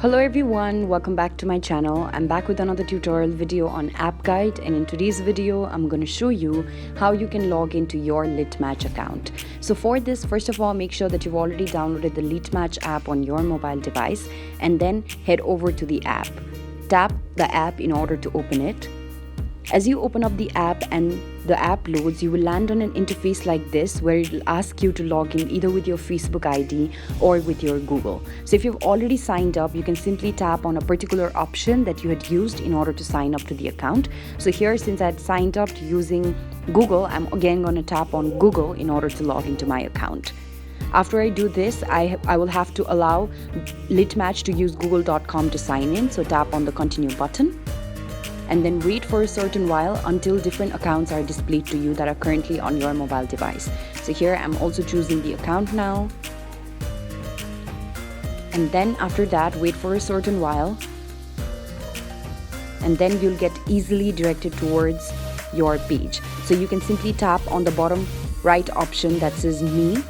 Hello everyone, welcome back to my channel. I'm back with another tutorial video on app guide, and in today's video I'm going to show you how you can log into your Litmatch account. So for this, first of all, make sure that you've already downloaded the Litmatch app on your mobile device and then head over to the app. Tap the app in order to open it. As you open up the app and the app loads, you will land on an interface like this where it will ask you to log in either with your Facebook ID or with your Google. So if you've already signed up, you can simply tap on a particular option that you had used in order to sign up to the account. So here, since I had signed up using Google, I'm again going to tap on Google in order to log into my account. After I do this, I will have to allow Litmatch to use google.com to sign in. So tap on the continue button and then wait for a certain while until different accounts are displayed to you that are currently on your mobile device. So here I'm also choosing the account now. And then after that, wait for a certain while. And then you'll get easily directed towards your page. So you can simply tap on the bottom right option that says Me.